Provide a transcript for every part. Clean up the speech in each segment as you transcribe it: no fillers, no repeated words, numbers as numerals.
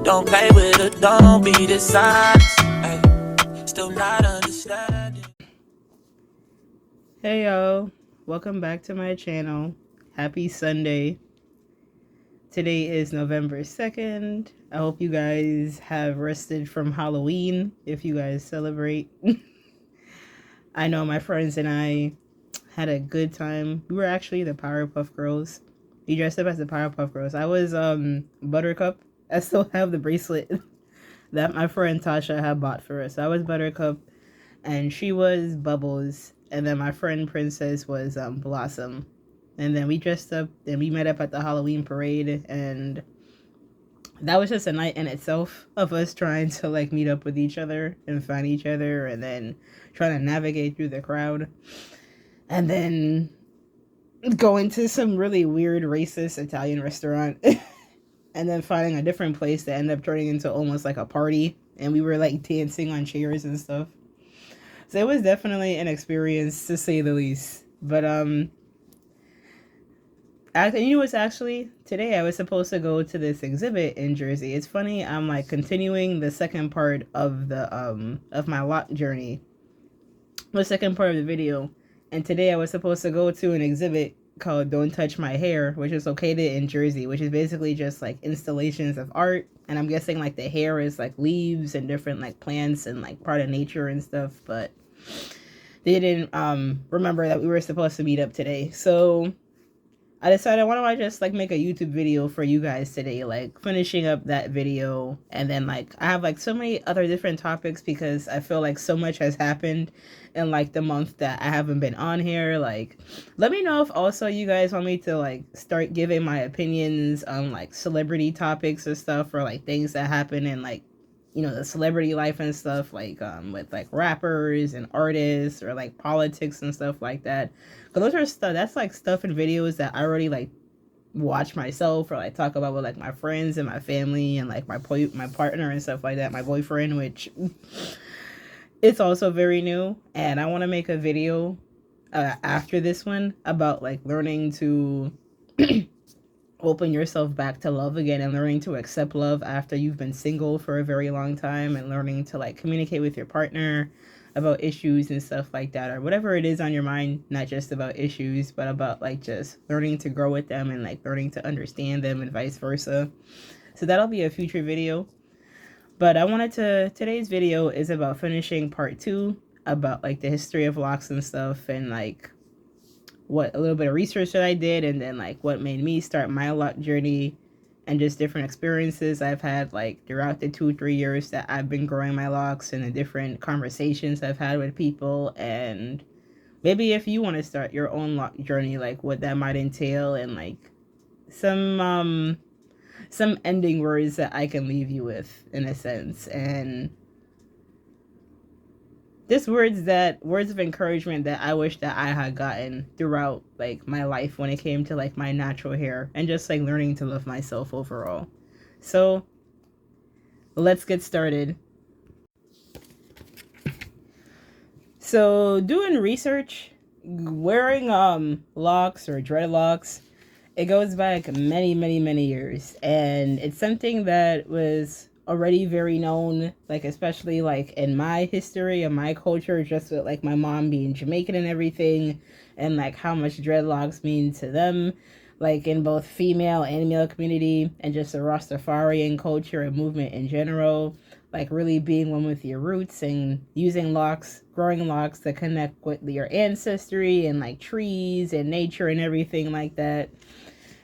Don't play with it, don't be dishonest. Ay, still not understanding. Hey yo, welcome back to my channel. Happy Sunday. Today is November 2nd. I hope you guys have rested from Halloween if you guys celebrate. I know my friends and I had a good time. We were actually the Powerpuff Girls. We dressed up as the Powerpuff Girls. I was Buttercup. I still have the bracelet that my friend Tasha had bought for us. I was Buttercup and she was Bubbles, and then my friend Princess was Blossom. And then we dressed up and we met up at the Halloween parade, and that was just a night in itself of us trying to like meet up with each other and find each other, and then trying to navigate through the crowd, and then going to some really weird racist Italian restaurant and then finding a different place that ended up turning into almost like a party, and we were like dancing on chairs and stuff. So it was definitely an experience to say the least. But you know what's actually today I was supposed to go to this exhibit in Jersey. It's funny, I'm like continuing the second part of the of my Loc Journey. The second part of the video. And today I was supposed to go to an exhibit called Don't Touch My Hair, which is located in Jersey, which is basically just like installations of art. And I'm guessing like the hair is like leaves and different like plants and like part of nature and stuff, but they didn't remember that we were supposed to meet up today. So I decided, why don't I just like make a YouTube video for you guys today, like finishing up that video. And then like I have like so many other different topics because I feel like so much has happened in like the month that I haven't been on here. Like, let me know if also you guys want me to like start giving my opinions on like celebrity topics or stuff, or like things that happen in like, you know, the celebrity life and stuff, like with like rappers and artists, or like politics and stuff like that. Because those are stuff, that's like stuff in videos that I already like watch myself, or like talk about with like my friends and my family and like my partner and stuff like that, my boyfriend, which it's also very new. And I want to make a video after this one about like learning to open yourself back to love again, and learning to accept love after you've been single for a very long time, and learning to like communicate with your partner about issues and stuff like that, or whatever it is on your mind, not just about issues, but about like just learning to grow with them and like learning to understand them and vice versa. So that'll be a future video. But today's video is about finishing part 2, about like the history of locks and stuff, and like what a little bit of research that I did, and then like what made me start my Loc journey, and just different experiences I've had like throughout the 2-3 years that I've been growing my locks, and the different conversations I've had with people, and maybe if you want to start your own Loc journey, like what that might entail, and like some ending words that I can leave you with in a sense, and just words of encouragement that I wish that I had gotten throughout like my life when it came to like my natural hair, and just like learning to love myself overall. So let's get started. So doing research, wearing locks or dreadlocks, it goes back many years, and it's something that was already very known, like especially like in my history and my culture, just with like my mom being Jamaican and everything, and like how much dreadlocks mean to them, like in both female and male community, and just the Rastafarian culture and movement in general, like really being one with your roots and using locks, growing locks to connect with your ancestry and like trees and nature and everything like that,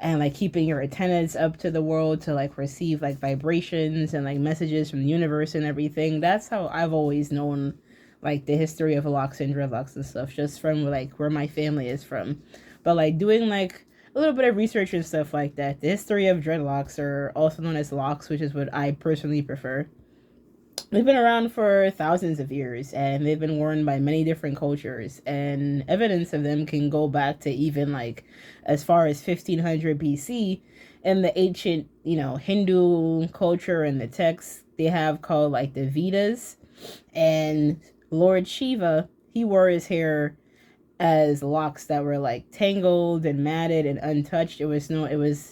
and like keeping your antennas up to the world to like receive like vibrations and like messages from the universe and everything. That's how I've always known like the history of locks and dreadlocks and stuff, just from like where my family is from. But like doing like a little bit of research and stuff like that, the history of dreadlocks, or also known as locks, which is what I personally prefer, they've been around for thousands of years, and they've been worn by many different cultures, and evidence of them can go back to even like as far as 1500 BC. In the ancient, you know, Hindu culture and the texts they have called like the Vedas, and Lord Shiva, he wore his hair as locks that were like tangled and matted and untouched.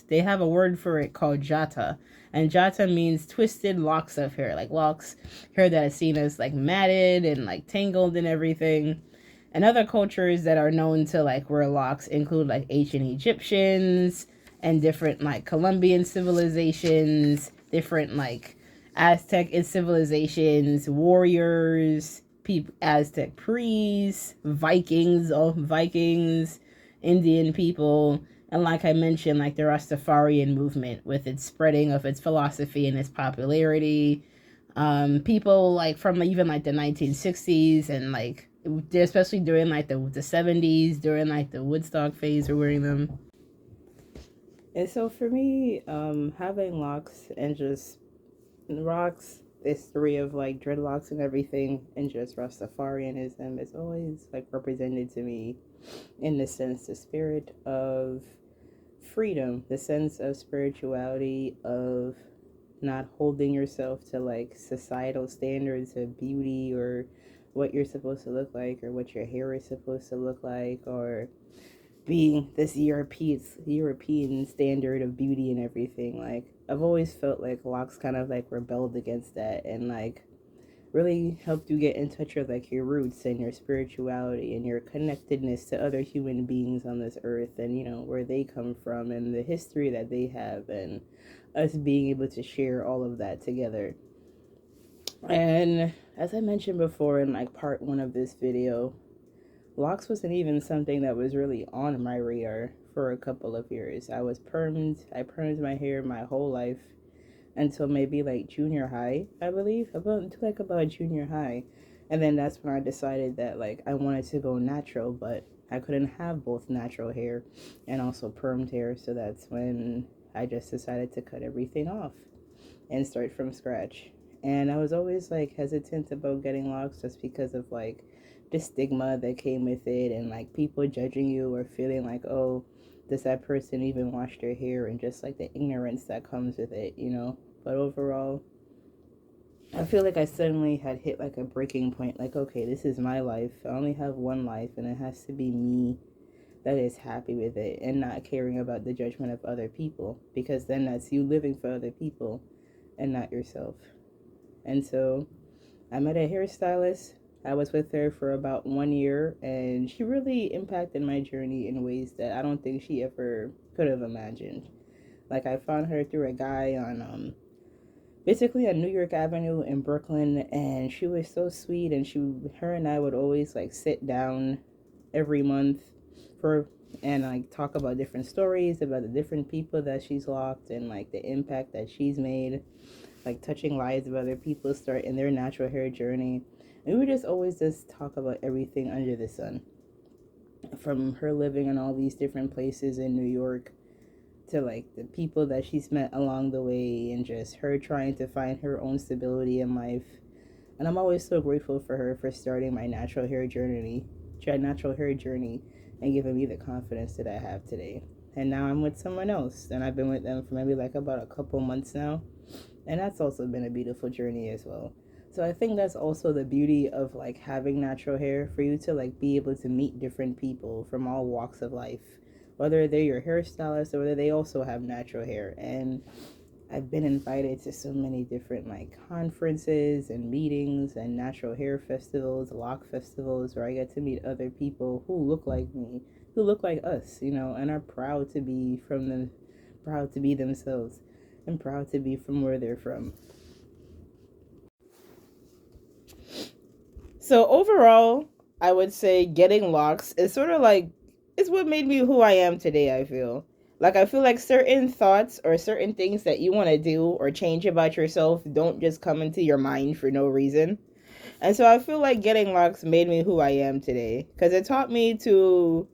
They have a word for it called jata. And jata means twisted locks of hair, like locks hair that is seen as like matted and like tangled and everything. And other cultures that are known to like wear locks include like ancient Egyptians and different like Colombian civilizations, different like Aztec civilizations, warriors, Aztec priests, Vikings, Indian people, and like I mentioned, like the Rastafarian movement with its spreading of its philosophy and its popularity. People like from even like the 1960s and like especially during like the 70s, during like the Woodstock phase, were wearing them. And so for me, having locks and just rocks, history of like dreadlocks and everything, and just Rastafarianism is always like represented to me in the sense, the spirit of freedom, the sense of spirituality, of not holding yourself to like societal standards of beauty or what you're supposed to look like or what your hair is supposed to look like, or being this European standard of beauty and everything. Like I've always felt like locks kind of like rebelled against that and like really helped you get in touch with like your roots and your spirituality and your connectedness to other human beings on this earth, and you know where they come from and the history that they have, and us being able to share all of that together. And as I mentioned before in like part one of this video, locks wasn't even something that was really on my radar for a couple of years. I permed my hair my whole life until maybe like junior high, I believe, about junior high. And then that's when I decided that like I wanted to go natural, but I couldn't have both natural hair and also permed hair, so that's when I just decided to cut everything off and start from scratch. And I was always like hesitant about getting locks just because of like the stigma that came with it, and like people judging you or feeling like, oh, does that person even wash their hair, and just like the ignorance that comes with it, you know. But overall, I feel like I suddenly had hit like a breaking point, like, okay, this is my life. I only have one life, and it has to be me that is happy with it and not caring about the judgment of other people, because then that's you living for other people and not yourself. And so I met a hairstylist. I was with her for about 1 year, and she really impacted my journey in ways that I don't think she ever could have imagined. Like I found her through a guy on basically on New York Avenue in Brooklyn, and she was so sweet, and her and I would always like sit down every month for and like talk about different stories about the different people that she's locked and like the impact that she's made, like touching lives of other people starting their natural hair journey. And we would just always just talk about everything under the sun, from her living in all these different places in New York to like the people that she's met along the way, and just her trying to find her own stability in life. And I'm always so grateful for her for starting my natural hair journey and giving me the confidence that I have today. And now I'm with someone else, and I've been with them for maybe like about a couple months now, and that's also been a beautiful journey as well. So I think that's also the beauty of like having natural hair, for you to like be able to meet different people from all walks of life, whether they're your hairstylist or whether they also have natural hair. And I've been invited to so many different like conferences and meetings and natural hair festivals, lock festivals, where I get to meet other people who look like me, who look like us, you know, and are proud to be proud to be themselves, and proud to be from where they're from. So overall, I would say getting locks is sort of like, it's what made me who I am today, I feel. Like I feel like certain thoughts or certain things that you want to do or change about yourself don't just come into your mind for no reason. And so I feel like getting locks made me who I am today, cuz it taught me to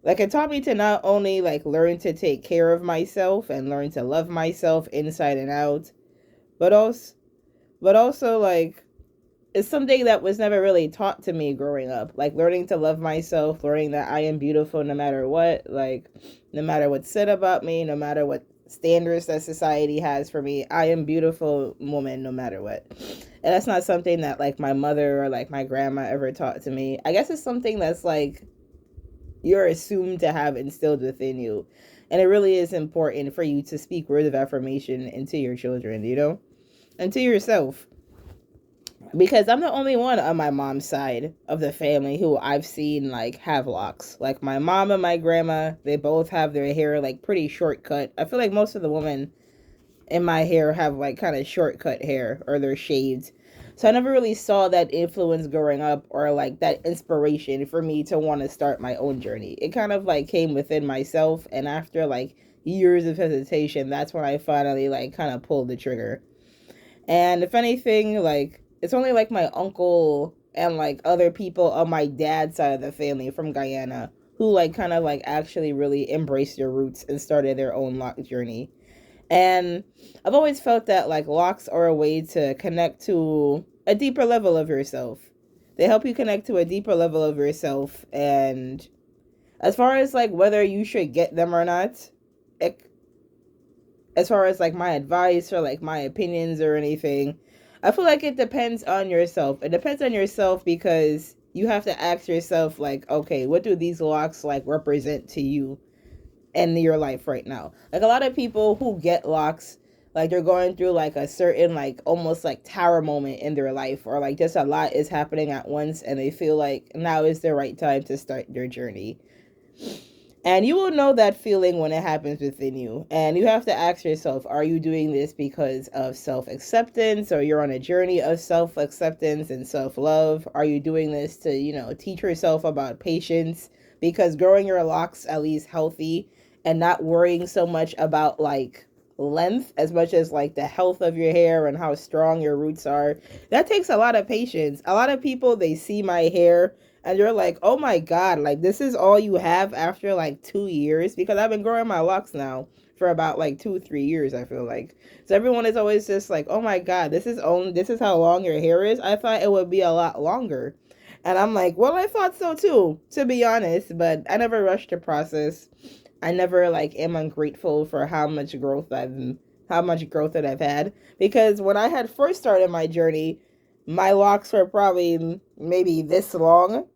not only like learn to take care of myself and learn to love myself inside and out, but also like it's something that was never really taught to me growing up. Like learning to love myself, learning that I am beautiful no matter what, like no matter what's said about me, no matter what standards that society has for me, I am beautiful woman no matter what. And that's not something that like my mother or like my grandma ever taught to me. I guess it's something that's like you're assumed to have instilled within you. And it really is important for you to speak words of affirmation into your children, you know, and to yourself. Because I'm the only one on my mom's side of the family who I've seen like have locks. Like my mom and my grandma, they both have their hair like pretty shortcut. I feel like most of the women in my hair have like kind of shortcut hair or they're shaved. So I never really saw that influence growing up or like that inspiration for me to want to start my own journey. It kind of like came within myself, and after like years of hesitation, that's when I finally like kind of pulled the trigger. And if anything, like it's only like my uncle and like other people on my dad's side of the family from Guyana who like kind of like actually really embraced their roots and started their own loc journey. And I've always felt that like locks are a way to connect to a deeper level of yourself. They help you connect to a deeper level of yourself. And as far as like whether you should get them or not, as far as like my advice or like my opinions or anything, I feel like it depends on yourself. It depends on yourself because you have to ask yourself like, okay, what do these locks like represent to you in your life right now? Like a lot of people who get locks, like they're going through like a certain like almost like tower moment in their life, or like just a lot is happening at once and they feel like now is the right time to start their journey. And you will know that feeling when it happens within you. And you have to ask yourself, are you doing this because of self-acceptance, or you're on a journey of self-acceptance and self-love? Are you doing this to, you know, teach yourself about patience? Because growing your locks at least healthy and not worrying so much about like length as much as like the health of your hair and how strong your roots are, that takes a lot of patience. A lot of people, they see my hair and you're like, oh my God, like this is all you have after like 2 years? Because I've been growing my locks now for about like 2, 3 years, I feel like. So everyone is always just like, oh my God, this is how long your hair is? I thought it would be a lot longer. And I'm like, well, I thought so too, to be honest, but I never rushed the process. I never like am ungrateful for how much growth that I've had. Because when I had first started my journey, my locks were probably maybe this long.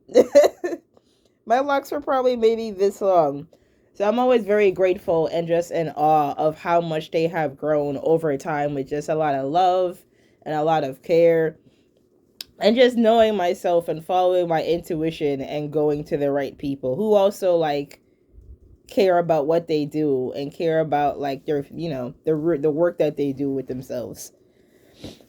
My locks were probably maybe this long. So I'm always very grateful and just in awe of how much they have grown over time with just a lot of love and a lot of care. And just knowing myself and following my intuition and going to the right people who also like care about what they do and care about like their, you know, the work that they do with themselves.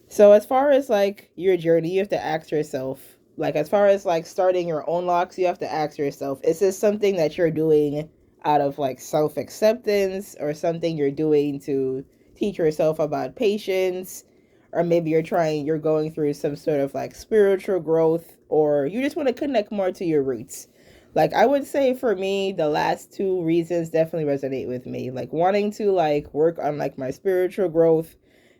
So as far as like your journey, you have to ask yourself, like as far as like starting your own locks, you have to ask yourself, is this something that you're doing out of like self-acceptance, or something you're doing to teach yourself about patience, or maybe you're going through some sort of like spiritual growth, or you just want to connect more to your roots. Like I would say for me, the last two reasons definitely resonate with me. Like wanting to like work on like my spiritual growth,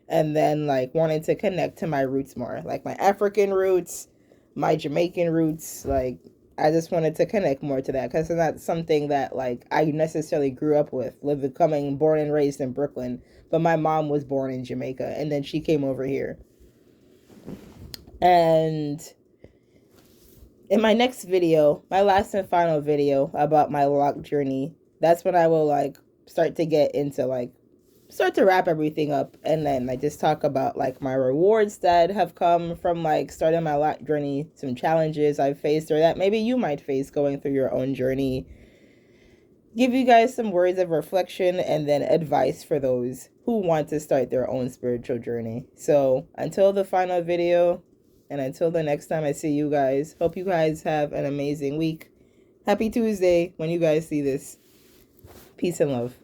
and then like wanting to connect to my roots more, like my African roots, my Jamaican roots. Like I just wanted to connect more to that because it's not something that like I necessarily grew up with, becoming born and raised in Brooklyn, but my mom was born in Jamaica and then she came over here. And in my next video, my last and final video about my loc journey, that's when I will like start to wrap everything up, and then I just talk about like my rewards that have come from like starting my loc journey, some challenges I've faced or that maybe you might face going through your own journey. Give you guys some words of reflection and then advice for those who want to start their own spiritual journey. So until the final video and until the next time I see you guys, hope you guys have an amazing week. Happy Tuesday when you guys see this. Peace and love.